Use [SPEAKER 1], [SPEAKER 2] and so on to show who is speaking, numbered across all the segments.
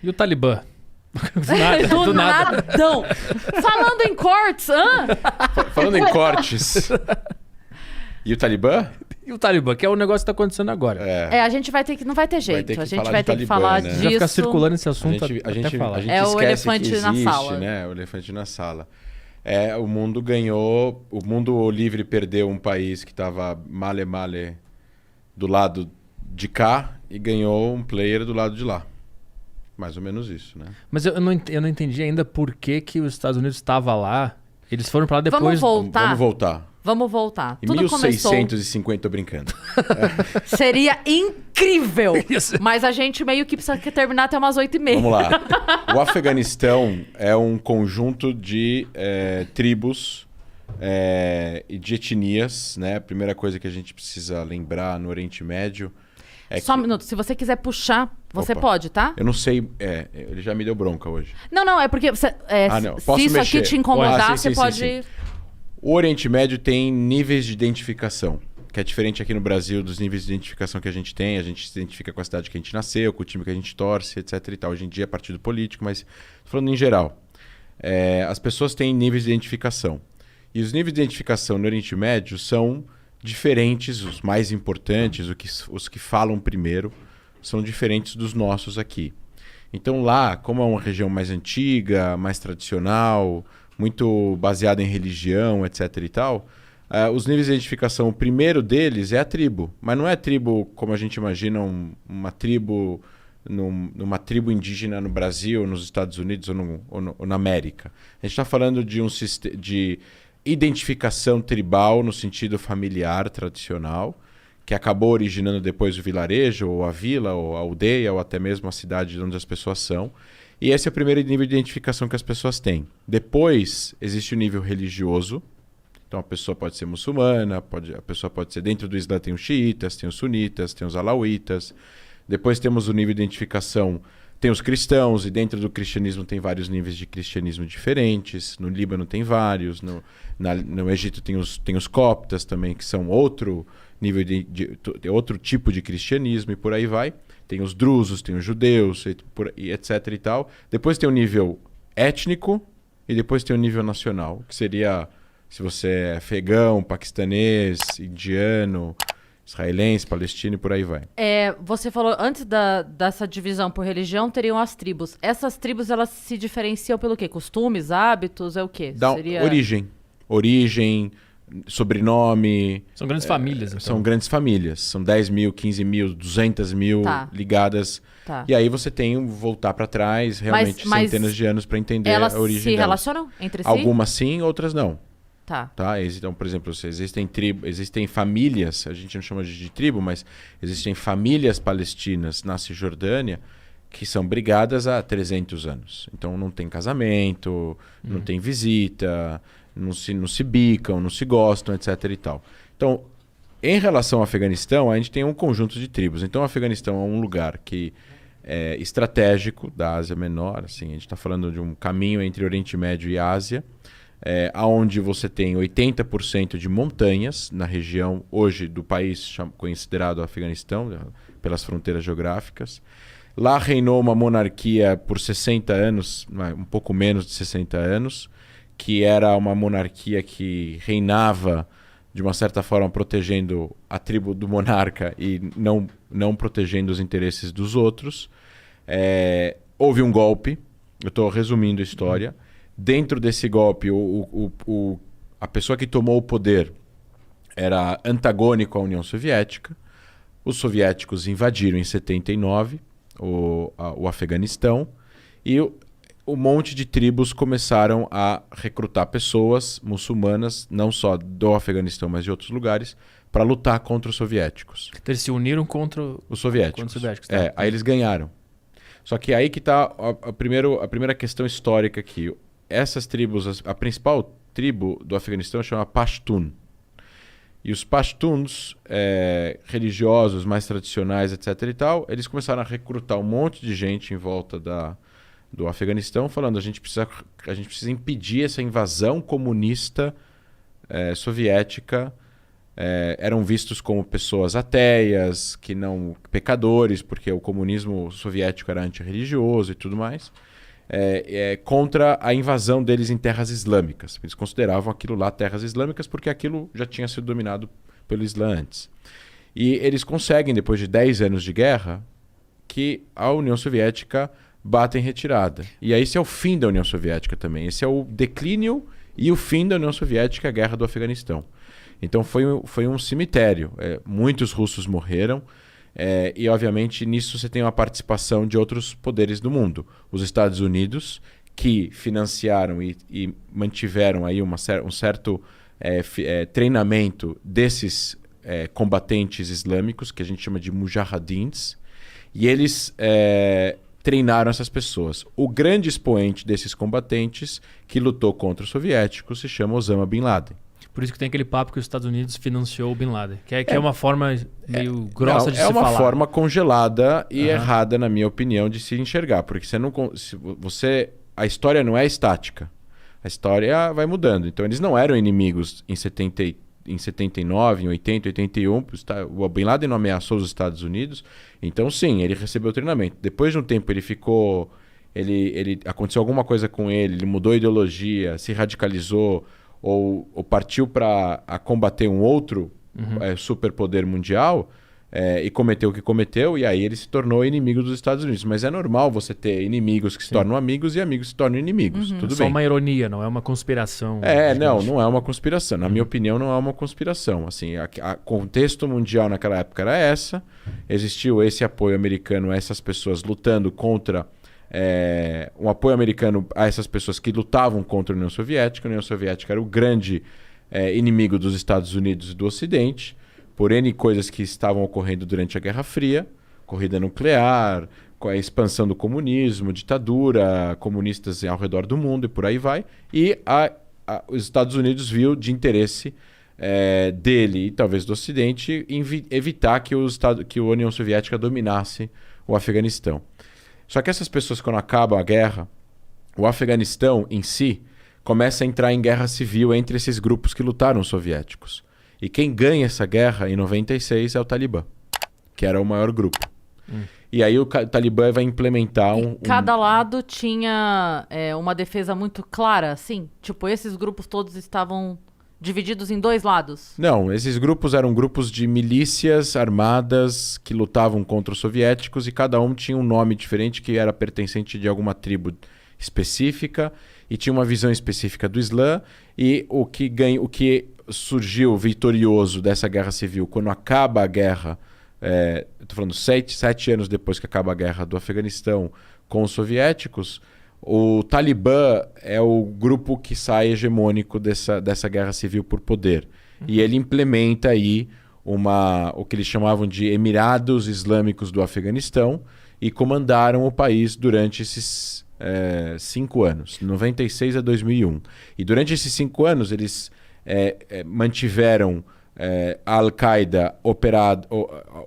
[SPEAKER 1] E o Talibã?
[SPEAKER 2] Do nadão. Falando em cortes,
[SPEAKER 3] Falando em cortes. E o Talibã?
[SPEAKER 1] E o Talibã, que é o negócio que tá acontecendo agora.
[SPEAKER 2] a gente vai ter que... Não vai ter jeito.
[SPEAKER 3] ter que
[SPEAKER 2] A gente
[SPEAKER 3] falar
[SPEAKER 2] vai
[SPEAKER 3] de
[SPEAKER 2] ter que
[SPEAKER 3] Talibã,
[SPEAKER 2] falar
[SPEAKER 3] né?
[SPEAKER 2] disso.
[SPEAKER 1] Já ficar circulando esse assunto
[SPEAKER 3] A
[SPEAKER 1] até
[SPEAKER 3] gente
[SPEAKER 1] falar.
[SPEAKER 3] esquece
[SPEAKER 2] É o elefante
[SPEAKER 3] que existe,
[SPEAKER 2] na sala.
[SPEAKER 3] né? O elefante na sala. O mundo ganhou... O mundo livre perdeu um país que estava male do lado de cá e ganhou um player do lado de lá. Mais ou menos isso, né?
[SPEAKER 1] Mas eu não entendi ainda por que os Estados Unidos estavam lá. Eles foram pra lá depois...
[SPEAKER 2] Vamos voltar.
[SPEAKER 3] Vamos voltar.
[SPEAKER 2] Tudo
[SPEAKER 3] 1650, tô brincando.
[SPEAKER 2] Seria incrível. Mas a gente meio que precisa terminar até umas 8h30.
[SPEAKER 3] Vamos lá. O Afeganistão é um conjunto de tribos e de etnias, né? A primeira coisa que a gente precisa lembrar no Oriente Médio é
[SPEAKER 2] Só um minuto. Se você quiser puxar, você pode, tá?
[SPEAKER 3] Eu não sei. Ele já me deu bronca hoje.
[SPEAKER 2] Não. É porque você,
[SPEAKER 3] não.
[SPEAKER 2] se
[SPEAKER 3] Posso
[SPEAKER 2] isso
[SPEAKER 3] mexer?
[SPEAKER 2] aqui te incomodar,
[SPEAKER 3] Sim,
[SPEAKER 2] você pode...
[SPEAKER 3] Sim. O Oriente Médio tem níveis de identificação, que é diferente aqui no Brasil dos níveis de identificação que a gente tem. A gente se identifica com a cidade que a gente nasceu, com o time que a gente torce, etc. e tal. Hoje em dia é partido político, mas falando em geral. As pessoas têm níveis de identificação. E os níveis de identificação no Oriente Médio são diferentes, os mais importantes, os que falam primeiro, são diferentes dos nossos aqui. Então lá, como é uma região mais antiga, mais tradicional, muito baseada em religião, etc. e tal, os níveis de identificação, o primeiro deles é a tribo. Mas não é tribo como a gente imagina, uma tribo numa tribo indígena no Brasil, nos Estados Unidos ou na América. A gente está falando de identificação tribal no sentido familiar, tradicional, que acabou originando depois o vilarejo, ou a vila, ou a aldeia, ou até mesmo a cidade onde as pessoas são. E esse é o primeiro nível de identificação que as pessoas têm. Depois, existe o nível religioso. Então, a pessoa pode ser muçulmana, a pessoa pode ser... Dentro do Islã tem os xiitas, tem os sunitas, tem os alauítas. Depois temos o nível de identificação... Tem os cristãos, e dentro do cristianismo tem vários níveis de cristianismo diferentes. No Líbano tem vários. No Egito tem os coptas também, que são outro nível de outro tipo de cristianismo, e por aí vai. Tem os drusos, tem os judeus, e etc. e tal. Depois tem o nível étnico e depois tem o nível nacional, que seria se você é afegão, paquistanês, indiano, israelense, palestino e por aí vai.
[SPEAKER 2] Você falou, antes dessa divisão por religião, teriam as tribos. Essas tribos, elas se diferenciam pelo quê? Costumes, hábitos, é o quê?
[SPEAKER 3] Seria... Origem, sobrenome...
[SPEAKER 1] São grandes famílias, então.
[SPEAKER 3] São grandes famílias. São 10 mil, 15 mil, 200 mil ligadas.
[SPEAKER 2] Tá.
[SPEAKER 3] E aí você tem voltar para trás, realmente centenas de anos para entender a origem delas. Elas se
[SPEAKER 2] relacionam entre si?
[SPEAKER 3] Algumas sim, outras não.
[SPEAKER 2] Tá.
[SPEAKER 3] Então, por exemplo, existem famílias, a gente não chama de tribo, mas existem famílias palestinas na Cisjordânia que são brigadas há 300 anos. Então não tem casamento, não tem visita, não se bicam, não se gostam, etc. e tal. Então, em relação ao Afeganistão, a gente tem um conjunto de tribos. Então, o Afeganistão é um lugar que é estratégico da Ásia Menor. Assim, a gente está falando de um caminho entre Oriente Médio e Ásia, onde você tem 80% de montanhas na região hoje do país considerado Afeganistão, pelas fronteiras geográficas. Lá reinou uma monarquia por 60 anos, um pouco menos de 60 anos, que era uma monarquia que reinava, de uma certa forma, protegendo a tribo do monarca e não protegendo os interesses dos outros. Houve um golpe, eu estou resumindo a história. Dentro desse golpe, a pessoa que tomou o poder era antagônico à União Soviética. Os soviéticos invadiram em 79 o Afeganistão e um monte de tribos começaram a recrutar pessoas muçulmanas, não só do Afeganistão, mas de outros lugares, para lutar contra os soviéticos.
[SPEAKER 1] Então eles se uniram contra
[SPEAKER 3] os soviéticos.
[SPEAKER 1] Tá?
[SPEAKER 3] Aí eles ganharam. Só que aí que está a primeira questão histórica aqui. Essas tribos, a principal tribo do Afeganistão chama Pashtun. E os Pashtuns, religiosos, mais tradicionais, etc. e tal, eles começaram a recrutar um monte de gente em volta do Afeganistão, falando a gente precisa impedir essa invasão comunista soviética eram vistos como pessoas ateias, que não pecadores, porque o comunismo soviético era antirreligioso e tudo mais, contra a invasão deles em terras islâmicas. Eles consideravam aquilo lá terras islâmicas porque aquilo já tinha sido dominado pelo Islã antes. E eles conseguem, depois de 10 anos de guerra, que a União Soviética bata em retirada. E aí esse é o fim da União Soviética também. Esse é o declínio e o fim da União Soviética, a guerra do Afeganistão. Então foi um cemitério. Muitos russos morreram. E, obviamente, nisso você tem uma participação de outros poderes do mundo. Os Estados Unidos, que financiaram e mantiveram aí um certo treinamento desses combatentes islâmicos, que a gente chama de mujahidins, e eles treinaram essas pessoas. O grande expoente desses combatentes que lutou contra os soviéticos se chama Osama Bin Laden.
[SPEAKER 1] Por isso que tem aquele papo que os Estados Unidos financiou o Bin Laden. Que é uma forma meio grossa de se falar.
[SPEAKER 3] É uma forma congelada e errada, na minha opinião, de se enxergar. Porque a história não é estática. A história vai mudando. Então, eles não eram inimigos em 79, em 80, 81. O Bin Laden não ameaçou os Estados Unidos. Então, sim, ele recebeu treinamento. Depois de um tempo, ele ficou... aconteceu alguma coisa com ele mudou a ideologia, se radicalizou... Ou partiu para combater um outro superpoder mundial e cometeu o que cometeu, e aí ele se tornou inimigo dos Estados Unidos. Mas é normal você ter inimigos que se tornam amigos e amigos que se tornam inimigos. Tudo bem.
[SPEAKER 1] Só uma ironia, não é uma conspiração.
[SPEAKER 3] Não é uma conspiração. Na minha opinião, não é uma conspiração. Assim, o contexto mundial naquela época era essa. Existiu esse apoio americano a essas pessoas lutando contra... um apoio americano a essas pessoas que lutavam contra a União Soviética. A União Soviética era o grande inimigo dos Estados Unidos e do Ocidente, por N coisas que estavam ocorrendo durante a Guerra Fria, corrida nuclear, com a expansão do comunismo, ditadura, comunistas ao redor do mundo e por aí vai. E os Estados Unidos viu de interesse dele e talvez do Ocidente evitar que a União Soviética dominasse o Afeganistão. Só que essas pessoas, quando acabam a guerra, o Afeganistão em si começa a entrar em guerra civil entre esses grupos que lutaram os soviéticos. E quem ganha essa guerra em 96 é o Talibã, que era o maior grupo. E aí o Talibã vai implementar
[SPEAKER 2] Cada lado tinha uma defesa muito clara, assim? Tipo, esses grupos todos estavam divididos em dois lados?
[SPEAKER 3] Não, esses grupos eram grupos de milícias armadas que lutavam contra os soviéticos e cada um tinha um nome diferente que era pertencente de alguma tribo específica e tinha uma visão específica do Islã. E o que surgiu vitorioso dessa guerra civil, quando acaba a guerra, estou falando 7 anos depois que acaba a guerra do Afeganistão com os soviéticos, o Talibã é o grupo que sai hegemônico dessa guerra civil por poder. E ele implementa aí o que eles chamavam de Emirados Islâmicos do Afeganistão e comandaram o país durante esses 5 anos, de 96 a 2001. E durante esses 5 anos eles mantiveram a Al-Qaeda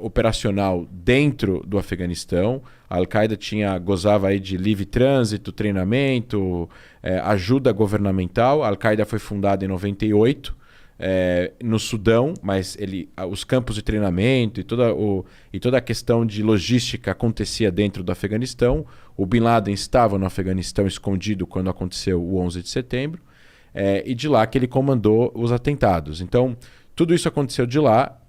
[SPEAKER 3] operacional dentro do Afeganistão. A Al-Qaeda gozava aí de livre trânsito, treinamento, ajuda governamental. A Al-Qaeda foi fundada em 98 no Sudão, mas os campos de treinamento e toda a questão de logística acontecia dentro do Afeganistão. O Bin Laden estava no Afeganistão escondido quando aconteceu o 11 de setembro, e de lá que ele comandou os atentados. Então, tudo isso aconteceu de lá,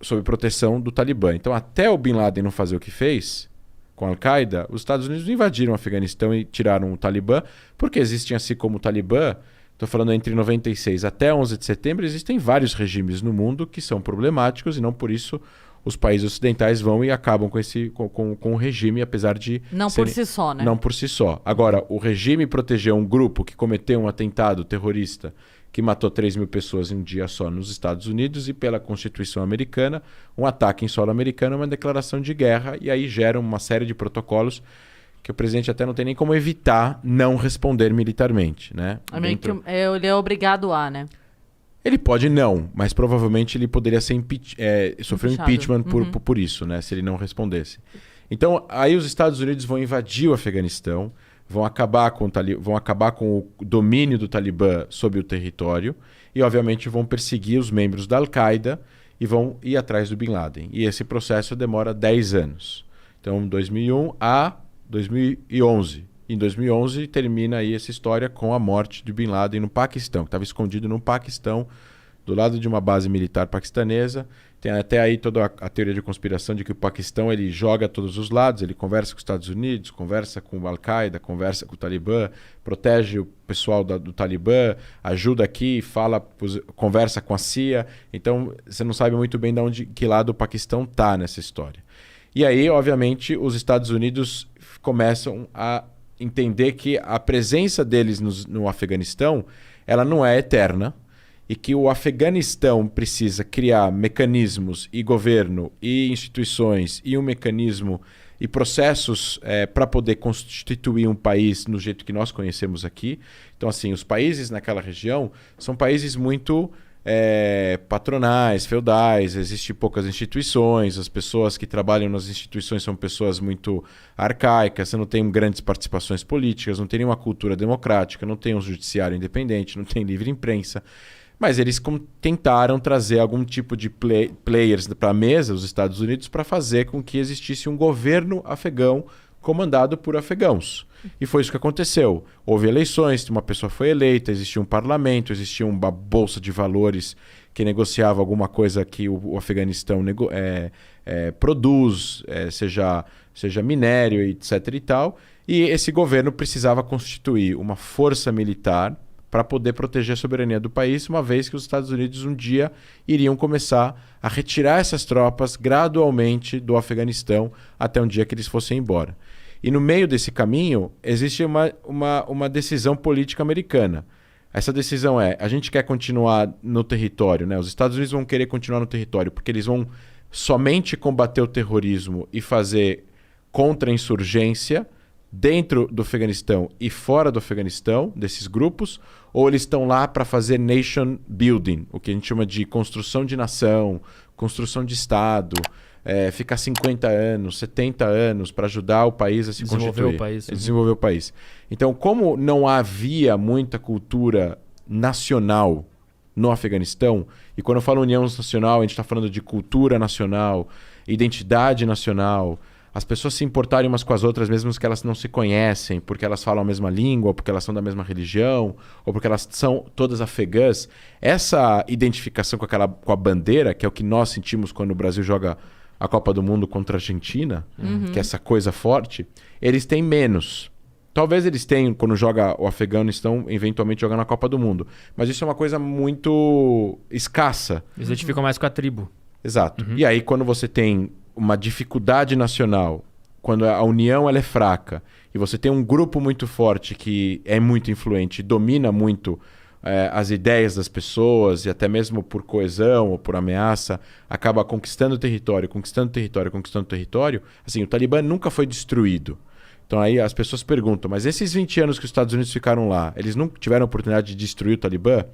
[SPEAKER 3] sob proteção do Talibã. Então, até o Bin Laden não fazer o que fez com a Al-Qaeda, os Estados Unidos invadiram o Afeganistão e tiraram o Talibã, porque existem, assim como o Talibã, estou falando entre 96 até 11 de setembro, existem vários regimes no mundo que são problemáticos e não por isso os países ocidentais vão e acabam com o regime, apesar de...
[SPEAKER 2] Por si só, né?
[SPEAKER 3] Não por si só. Agora, o regime protegeu um grupo que cometeu um atentado terrorista que matou 3 mil pessoas em um dia só nos Estados Unidos e pela Constituição americana, um ataque em solo americano é uma declaração de guerra e aí gera uma série de protocolos que o presidente até não tem nem como evitar não responder militarmente, né?
[SPEAKER 2] Ele é obrigado a, né?
[SPEAKER 3] Ele pode não, mas provavelmente ele poderia ser sofrer um impeachment por isso, né? Se ele não respondesse. Então, aí os Estados Unidos vão invadir o Afeganistão, vão acabar com o domínio do Talibã sobre o território e, obviamente, vão perseguir os membros da Al-Qaeda e vão ir atrás do Bin Laden. E esse processo demora 10 anos. Então, 2001 a 2011. Em 2011, termina aí essa história com a morte de Bin Laden no Paquistão, que estava escondido no Paquistão, do lado de uma base militar paquistanesa. Tem até aí toda a teoria de conspiração de que o Paquistão ele joga a todos os lados, ele conversa com os Estados Unidos, conversa com o Al-Qaeda, conversa com o Talibã, protege o pessoal do Talibã, ajuda aqui, conversa com a CIA. Então, você não sabe muito bem que lado o Paquistão está nessa história. E aí, obviamente, os Estados Unidos começam a entender que a presença deles no Afeganistão ela não é eterna, e que o Afeganistão precisa criar mecanismos e governo e instituições e um mecanismo e processos para poder constituir um país no jeito que nós conhecemos aqui. Então, assim, os países naquela região são países muito patronais, feudais, existem poucas instituições, as pessoas que trabalham nas instituições são pessoas muito arcaicas, você não tem grandes participações políticas, não tem nenhuma cultura democrática, não tem um judiciário independente, não tem livre imprensa. Mas eles tentaram trazer algum tipo de players para a mesa, os Estados Unidos, para fazer com que existisse um governo afegão comandado por afegãos. E foi isso que aconteceu. Houve eleições, uma pessoa foi eleita, existia um parlamento, existia uma bolsa de valores que negociava alguma coisa que o Afeganistão produz, seja minério, etc. e tal. E esse governo precisava constituir uma força militar para poder proteger a soberania do país, uma vez que os Estados Unidos um dia iriam começar a retirar essas tropas gradualmente do Afeganistão até um dia que eles fossem embora. E no meio desse caminho existe uma decisão política americana. Essa decisão a gente quer continuar no território, né? Os Estados Unidos vão querer continuar no território porque eles vão somente combater o terrorismo e fazer contra-insurgência dentro do Afeganistão e fora do Afeganistão, desses grupos, ou eles estão lá para fazer nation building, o que a gente chama de construção de nação, construção de Estado, ficar 50 anos, 70 anos para ajudar o país a se constituir. Desenvolver o país. Então, como não havia muita cultura nacional no Afeganistão, e quando eu falo união nacional, a gente está falando de cultura nacional, identidade nacional, as pessoas se importarem umas com as outras, mesmo que elas não se conhecem, porque elas falam a mesma língua, ou porque elas são da mesma religião, ou porque elas são todas afegãs. Essa identificação com a bandeira, que é o que nós sentimos quando o Brasil joga a Copa do Mundo contra a Argentina, que é essa coisa forte, eles têm menos. Talvez eles tenham, quando joga o Afeganistão, eventualmente jogando a Copa do Mundo. Mas isso é uma coisa muito escassa.
[SPEAKER 1] Eles identificam mais com a tribo.
[SPEAKER 3] Exato. E aí, quando você tem uma dificuldade nacional, quando a união ela é fraca e você tem um grupo muito forte que é muito influente, domina muito as ideias das pessoas e até mesmo por coesão ou por ameaça, acaba conquistando território, assim, o Talibã nunca foi destruído. Então aí as pessoas perguntam, mas esses 20 anos que os Estados Unidos ficaram lá, eles não tiveram a oportunidade de destruir o Talibã?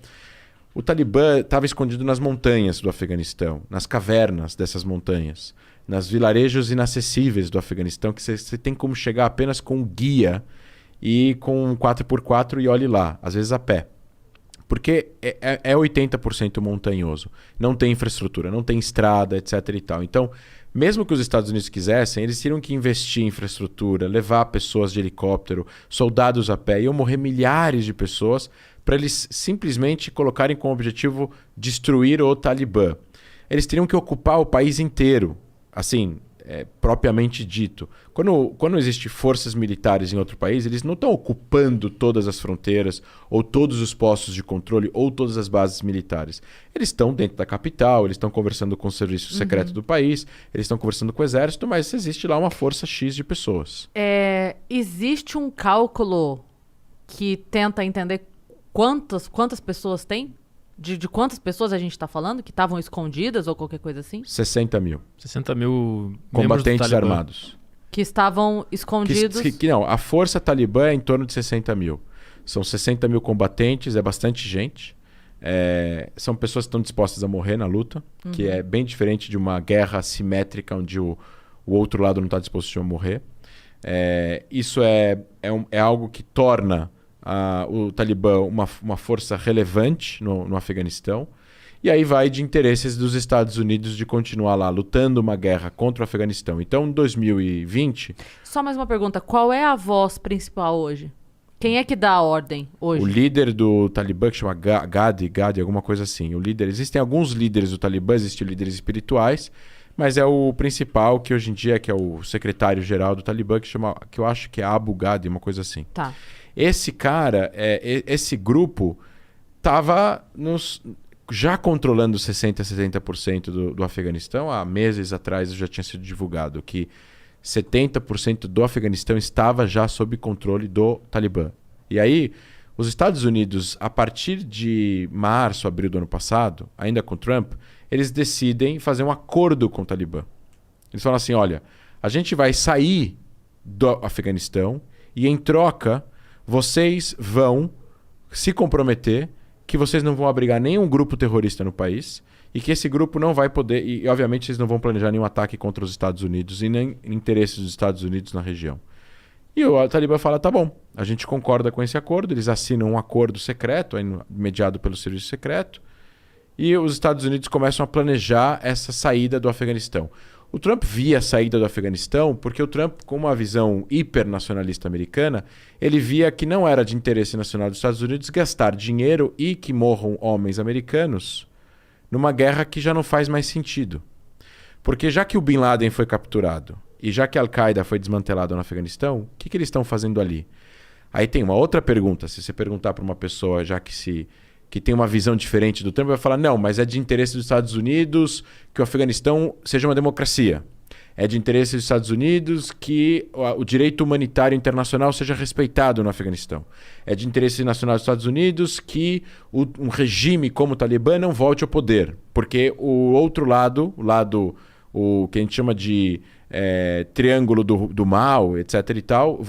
[SPEAKER 3] O Talibã estava escondido nas montanhas do Afeganistão, nas cavernas dessas montanhas, nas vilarejos inacessíveis do Afeganistão, que você tem como chegar apenas com um guia e com um 4x4 e olhe lá, às vezes a pé. Porque é 80% montanhoso. Não tem infraestrutura, não tem estrada, etc. e tal. Então, mesmo que os Estados Unidos quisessem, eles teriam que investir em infraestrutura, levar pessoas de helicóptero, soldados a pé. Iam morrer milhares de pessoas para eles simplesmente colocarem como objetivo destruir o Talibã. Eles teriam que ocupar o país inteiro, assim, propriamente dito. Quando existem forças militares em outro país, eles não estão ocupando todas as fronteiras, ou todos os postos de controle, ou todas as bases militares. Eles estão dentro da capital, eles estão conversando com o serviço secreto do país, eles estão conversando com o exército, mas existe lá uma força X de pessoas.
[SPEAKER 2] Existe um cálculo que tenta entender quantas pessoas tem? De quantas pessoas a gente está falando que estavam escondidas ou qualquer coisa assim?
[SPEAKER 3] 60 mil.
[SPEAKER 1] 60 mil
[SPEAKER 3] combatentes armados.
[SPEAKER 2] Que estavam escondidos.
[SPEAKER 3] Não, a força talibã é em torno de 60 mil. São 60 mil combatentes, é bastante gente. São pessoas que estão dispostas a morrer na luta, que é bem diferente de uma guerra assimétrica onde o outro lado não está disposto a morrer. Isso é algo que torna o Talibã uma força relevante no Afeganistão. E aí vai de interesses dos Estados Unidos de continuar lá lutando uma guerra contra o Afeganistão. Então, em 2020...
[SPEAKER 2] Só mais uma pergunta. Qual é a voz principal hoje? Quem é que dá a ordem hoje?
[SPEAKER 3] O líder do Talibã, que chama Gadi, alguma coisa assim. Existem alguns líderes do Talibã, existem líderes espirituais, mas é o principal, que hoje em dia que é o secretário-geral do Talibã, que eu acho que é Abu Gadi, uma coisa assim.
[SPEAKER 2] Tá.
[SPEAKER 3] Esse cara, esse grupo, estava já controlando 60%, 70% do Afeganistão. Há meses atrás já tinha sido divulgado que 70% do Afeganistão estava já sob controle do Talibã. E aí, os Estados Unidos, a partir de março, abril do ano passado, ainda com Trump, eles decidem fazer um acordo com o Talibã. Eles falam assim, olha, a gente vai sair do Afeganistão e, em troca, vocês vão se comprometer que vocês não vão abrigar nenhum grupo terrorista no país e que esse grupo não vai poder... E, obviamente, eles não vão planejar nenhum ataque contra os Estados Unidos e nem interesses dos Estados Unidos na região. E o Talibã fala, tá bom, a gente concorda com esse acordo, eles assinam um acordo secreto, mediado pelo serviço secreto, e os Estados Unidos começam a planejar essa saída do Afeganistão. O Trump via a saída do Afeganistão porque o Trump, com uma visão hipernacionalista americana, ele via que não era de interesse nacional dos Estados Unidos gastar dinheiro e que morram homens americanos numa guerra que já não faz mais sentido. Porque já que o Bin Laden foi capturado e já que a Al-Qaeda foi desmantelada no Afeganistão, o que eles estão fazendo ali? Aí tem uma outra pergunta. Se você perguntar para uma pessoa que tem uma visão diferente do Trump, vai falar, não, mas é de interesse dos Estados Unidos que o Afeganistão seja uma democracia. É de interesse dos Estados Unidos que o direito humanitário internacional seja respeitado no Afeganistão. É de interesse nacional dos Estados Unidos que um regime como o Talibã não volte ao poder. Porque o outro lado, o que a gente chama de triângulo do mal, etc. e tal,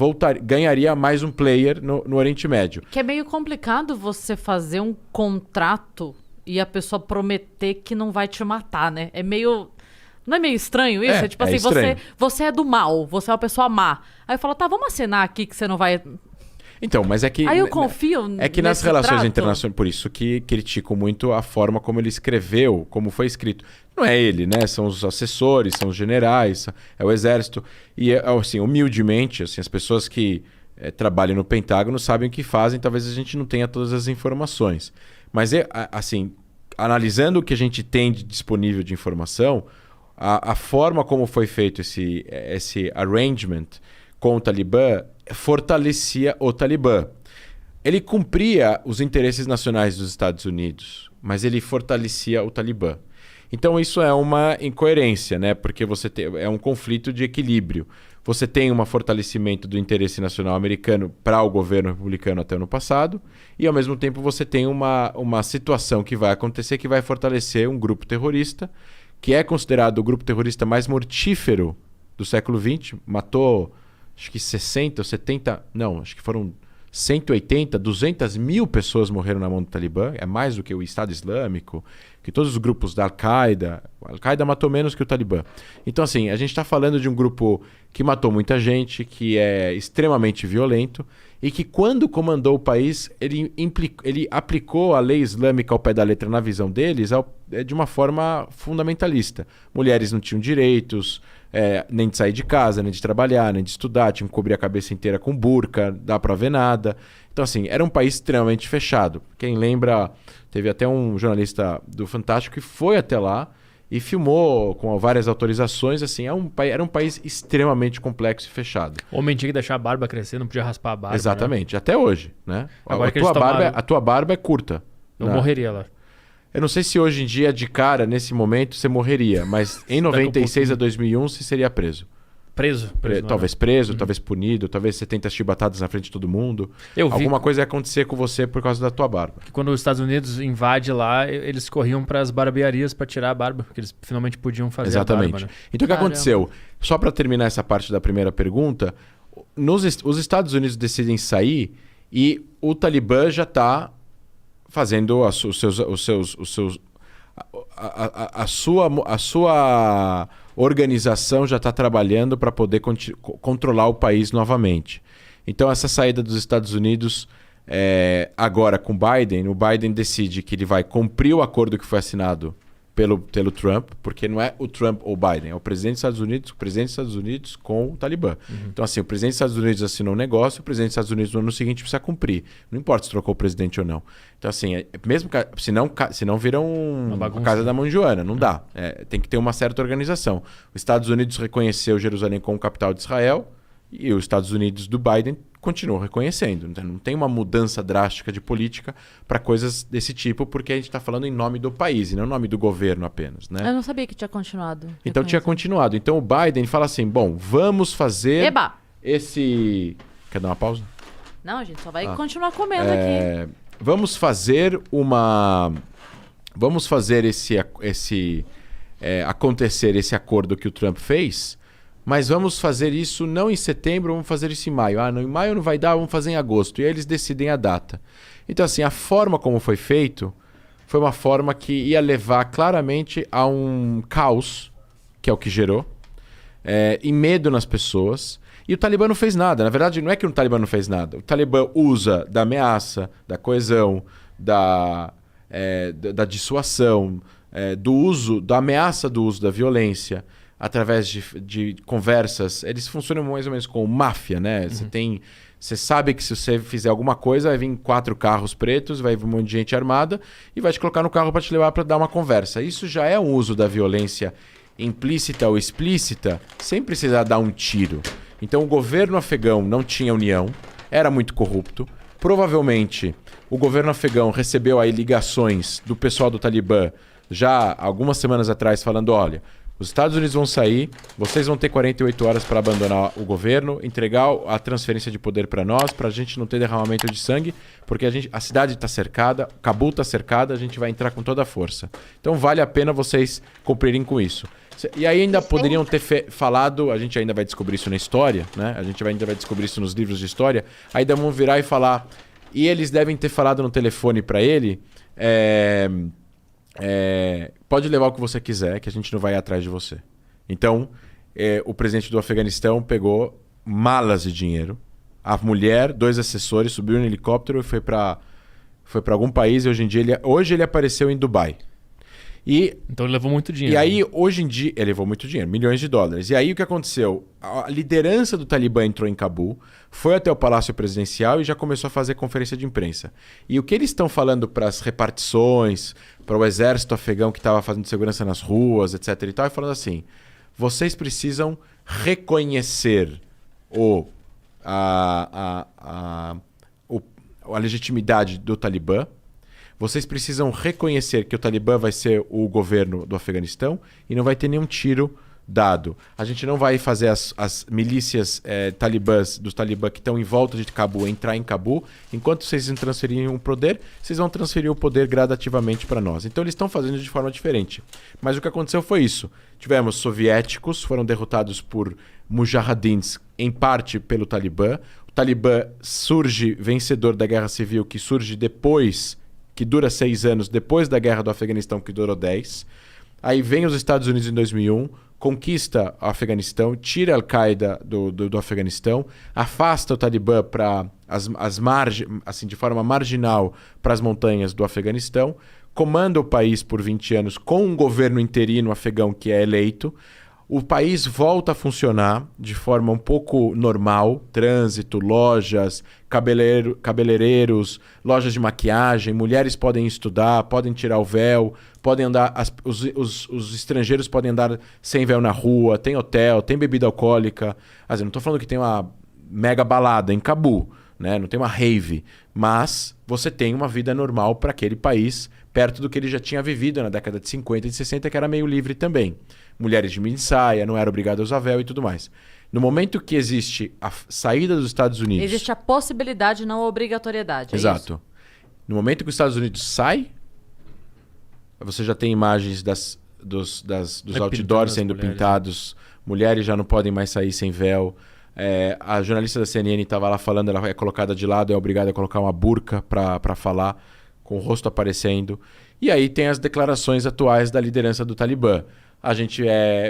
[SPEAKER 3] ganharia mais um player no Oriente Médio.
[SPEAKER 2] Que é meio complicado você fazer um contrato e a pessoa prometer que não vai te matar, né? Não é meio estranho isso? É tipo assim,
[SPEAKER 3] estranho.
[SPEAKER 2] você é do mal, você é uma pessoa má. Aí eu falo, tá, vamos assinar aqui que você não vai...
[SPEAKER 3] Então, mas é que...
[SPEAKER 2] Aí eu confio
[SPEAKER 3] É que nas relações
[SPEAKER 2] trato.
[SPEAKER 3] internacionais, por isso que critico muito a forma como ele escreveu, como foi escrito. Não é ele, né? São os assessores, são os generais, é o exército. E, assim, humildemente, assim, as pessoas que trabalham no Pentágono sabem o que fazem, talvez a gente não tenha todas as informações. Mas, assim, analisando o que a gente tem disponível de informação, a forma como foi feito esse arrangement com o Talibã fortalecia o Talibã. Ele cumpria os interesses nacionais dos Estados Unidos, mas ele fortalecia o Talibã. Então isso é uma incoerência, né? Porque é um conflito de equilíbrio. Você tem um fortalecimento do interesse nacional americano para o governo republicano até o ano passado, e ao mesmo tempo você tem uma situação que vai acontecer que vai fortalecer um grupo terrorista, que é considerado o grupo terrorista mais mortífero do século XX, matou acho que 60 ou 70, não, acho que foram 180, 200 mil pessoas morreram na mão do Talibã, é mais do que o Estado Islâmico, que todos os grupos da Al-Qaeda. A Al-Qaeda matou menos que o Talibã. Então, assim, a gente está falando de um grupo que matou muita gente, que é extremamente violento e que, quando comandou o país, ele aplicou a lei islâmica ao pé da letra, na visão deles, de uma forma fundamentalista. Mulheres não tinham direitos, nem de sair de casa, nem de trabalhar, nem de estudar, tinham que cobrir a cabeça inteira com burca, dá pra ver nada. Então, assim, era um país extremamente fechado. Quem lembra, teve até um jornalista do Fantástico que foi até lá e filmou com várias autorizações. Assim, era um país extremamente complexo e fechado.
[SPEAKER 1] O homem tinha que deixar a barba crescer, não podia raspar a barba.
[SPEAKER 3] Exatamente, né? Até hoje, né?
[SPEAKER 1] Agora
[SPEAKER 3] A tua barba é curta.
[SPEAKER 1] Eu morreria lá.
[SPEAKER 3] Eu não sei se hoje em dia, de cara, nesse momento, você morreria, mas em 96 a 2001 você seria preso.
[SPEAKER 1] Preso
[SPEAKER 3] talvez preso, talvez punido, talvez você tenta chibatadas na frente de todo mundo. Alguma coisa ia acontecer com você por causa da tua barba.
[SPEAKER 1] Que quando os Estados Unidos invade lá, eles corriam para as barbearias para tirar a barba, porque eles finalmente podiam fazer
[SPEAKER 3] Exatamente.
[SPEAKER 1] a barba. Né?
[SPEAKER 3] Então o que aconteceu? Só para terminar essa parte da primeira pergunta, os Estados Unidos decidem sair e o Talibã já está fazendo a sua organização, já está trabalhando para poder controlar o país novamente. Então essa saída dos Estados Unidos Agora, com o Biden decide que ele vai cumprir o acordo que foi assinado pelo Trump, porque não é o Trump ou o Biden, é o presidente dos Estados Unidos com o Talibã. Então, assim, o presidente dos Estados Unidos assinou um negócio, o presidente dos Estados Unidos no ano seguinte precisa cumprir. Não importa se trocou o presidente ou não. Então, assim, mesmo senão vira uma casa da mão de Joana, não dá. Tem que ter uma certa organização. Os Estados Unidos reconheceu Jerusalém como capital de Israel e os Estados Unidos do Biden continuam reconhecendo. Então, não tem uma mudança drástica de política para coisas desse tipo, porque a gente está falando em nome do país e não em nome do governo apenas, né?
[SPEAKER 2] Eu não sabia que tinha continuado.
[SPEAKER 3] Então tinha continuado. Então o Biden fala assim, bom, vamos fazer esse... Quer dar uma pausa?
[SPEAKER 2] Não, a gente só vai continuar comendo aqui.
[SPEAKER 3] Vamos fazer acontecer esse acordo que o Trump fez, mas vamos fazer isso não em setembro, vamos fazer isso em maio. Não, em maio não vai dar, vamos fazer em agosto. E aí eles decidem a data. Então, assim, a forma como foi feito foi uma forma que ia levar claramente a um caos, que é o que gerou, e medo nas pessoas. E o Talibã não fez nada. Na verdade, não é que o Talibã não fez nada. O Talibã usa da ameaça, da coesão, da dissuasão, da ameaça do uso da violência, através de conversas. Eles funcionam mais ou menos como máfia, né? Você sabe que se você fizer alguma coisa, vai vir 4 carros pretos, vai vir um monte de gente armada e vai te colocar no carro para te levar para dar uma conversa. Isso já é um uso da violência implícita ou explícita, sem precisar dar um tiro. Então o governo afegão não tinha união, era muito corrupto. Provavelmente o governo afegão recebeu aí ligações do pessoal do Talibã já algumas semanas atrás falando, olha, os Estados Unidos vão sair, vocês vão ter 48 horas para abandonar o governo, entregar a transferência de poder para nós, para a gente não ter derramamento de sangue, porque a cidade está cercada, Cabul está cercada, a gente vai entrar com toda a força. Então vale a pena vocês cumprirem com isso. E aí ainda poderiam ter falado, a gente ainda vai descobrir isso na história, né? A gente ainda vai descobrir isso nos livros de história, ainda vão virar e falar, e eles devem ter falado no telefone para ele, pode levar o que você quiser, que a gente não vai atrás de você. Então, o presidente do Afeganistão pegou malas de dinheiro, a mulher, 2 assessores, subiu no helicóptero e foi para algum país e hoje ele apareceu em Dubai.
[SPEAKER 1] Então ele levou muito dinheiro.
[SPEAKER 3] E aí, hoje em dia, ele levou muito dinheiro, milhões de dólares. E aí o que aconteceu? A liderança do Talibã entrou em Cabul, foi até o Palácio Presidencial e já começou a fazer conferência de imprensa. E o que eles estão falando para as repartições, para o exército afegão que estava fazendo segurança nas ruas, etc. e tal, é falando assim, vocês precisam reconhecer a legitimidade do Talibã. Vocês precisam reconhecer que o Talibã vai ser o governo do Afeganistão e não vai ter nenhum tiro dado. A gente não vai fazer as milícias talibãs dos Talibã que estão em volta de Cabul entrar em Cabul. Enquanto vocês não transferirem o poder, vocês vão transferir o poder gradativamente para nós. Então eles estão fazendo de forma diferente. Mas o que aconteceu foi isso. Tivemos soviéticos, foram derrotados por mujahidins, em parte pelo Talibã. O Talibã surge vencedor da guerra civil, que surge depois, que dura 6 anos, depois da guerra do Afeganistão, que durou 10. Aí vem os Estados Unidos em 2001, conquista o Afeganistão, tira a Al-Qaeda do Afeganistão, afasta o Talibã para as margens, assim, de forma marginal para as montanhas do Afeganistão, comanda o país por 20 anos com um governo interino afegão que é eleito. O país volta a funcionar de forma um pouco normal, trânsito, lojas, cabeleireiros, lojas de maquiagem, mulheres podem estudar, podem tirar o véu, podem andar, os estrangeiros podem andar sem véu na rua, tem hotel, tem bebida alcoólica. Assim, não estou falando que tem uma mega balada em Cabul, né? Não tem uma rave, mas você tem uma vida normal para aquele país, perto do que ele já tinha vivido na década de 50 e de 60, que era meio livre também. Mulheres de mini saia, não era obrigado a usar véu e tudo mais. No momento que existe a saída dos Estados Unidos...
[SPEAKER 2] Existe a possibilidade, não a obrigatoriedade.
[SPEAKER 3] Exato. No momento que os Estados Unidos sai, você já tem imagens dos outdoors sendo pintados, mulheres já não podem mais sair sem véu. A jornalista da CNN estava lá falando, ela é colocada de lado, é obrigada a colocar uma burca para falar, com o rosto aparecendo. E aí tem as declarações atuais da liderança do Talibã. A gente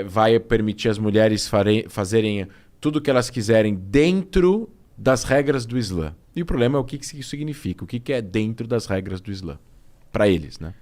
[SPEAKER 3] vai permitir as mulheres fazerem tudo o que elas quiserem dentro das regras do Islã. E o problema é o que isso significa, o que é dentro das regras do Islã. Para eles, né?